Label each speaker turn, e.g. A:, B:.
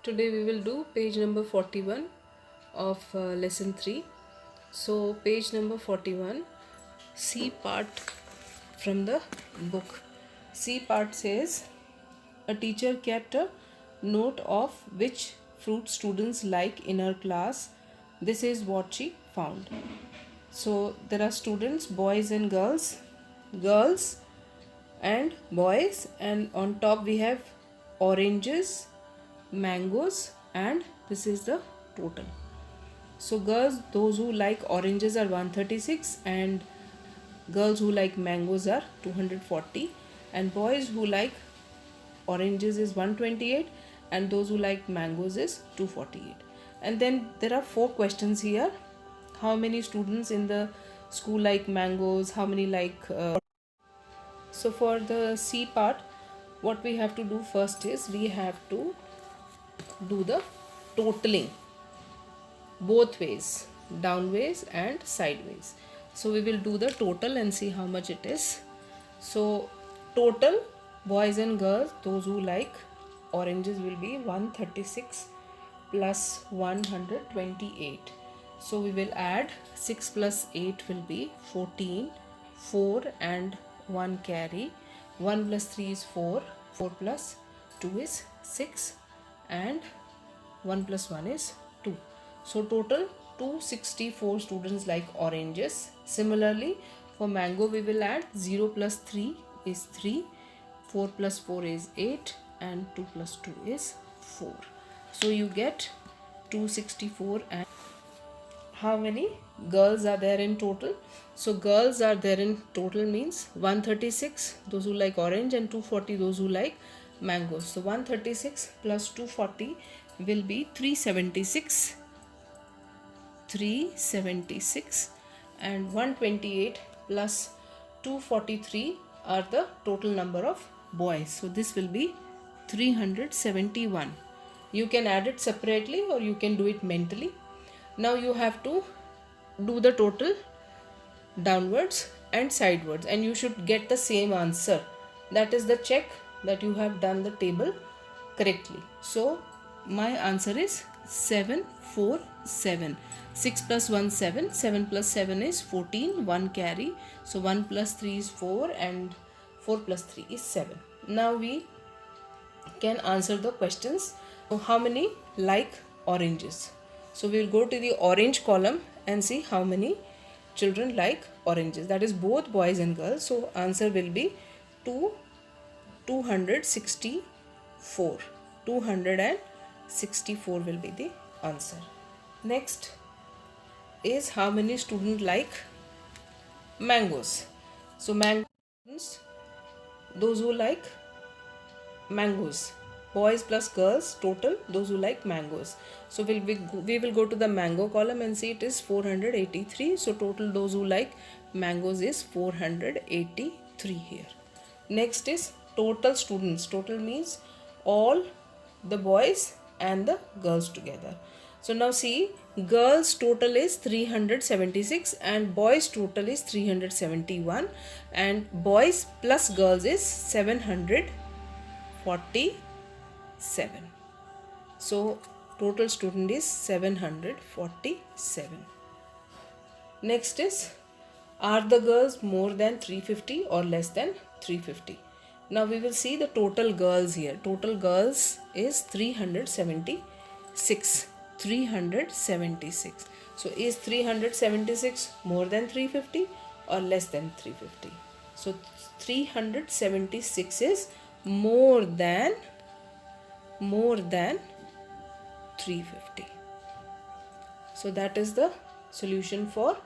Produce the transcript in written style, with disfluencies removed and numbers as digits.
A: Today we will do page number 41 of lesson 3. So page number 41, C part from the book. C part says a teacher kept a note of which fruit students like in her class. This is what she found. So there are students, boys and girls and boys, and on top we have oranges, mangoes, and this is the total. So girls, those who like oranges are 136, and girls who like mangoes are 240, and boys who like oranges is 128, and those who like mangoes is 248. And then there are 4 questions here. How many students in the school like mangoes? How many like so for the C part, what we have to do first is we have to do the totaling both ways, downways and sideways. So we will do the total and see how much it is. So total, boys and girls, those who like oranges, will be 136 plus 128. So we will add 6 plus 8 will be 14, 4 and 1 carry, 1 plus 3 is 4, 4 plus 2 is 6, and 1 plus 1 is 2. So total 264 students like oranges. Similarly, for mango we will add 0 plus 3 is 3, 4 plus 4 is 8, and 2 plus 2 is 4. So you get 264. And how many girls are there in total? So girls are there in total means 136 those who like orange and 240 those who like mangoes. So 136 plus 240 will be 376, and 128 plus 243 are the total number of boys. So this will be 371. You can add it separately or you can do it mentally. Now you have to do the total downwards and sidewards, and you should get the same answer. That is the check that you have done the table correctly. So my answer is 747. 6 plus 1 7, 7 plus 7 is 14, 1 carry, so 1 plus 3 is 4 and 4 plus 3 is 7. Now we can answer the questions. So how many like oranges? So we will go to the orange column and see how many children like oranges. That is both boys and girls. So answer will be 264. 264 will be the answer. Next is how many students like mangoes. So mangoes, those who like mangoes, boys plus girls total, those who like mangoes. So we will go to the mango column and see it is 483. So total those who like mangoes is 483 here. Next is total students. Total means all the boys and the girls together. So now see, girls total is 376 and boys total is 371, and boys plus girls is 747. So total student is 747. Next is, are the girls more than 350 or less than 350? Now we will see the total girls here. Total girls is 376. 376. So is 376 more than 350 or less than 350? So 376 is more than 350. So that is the solution for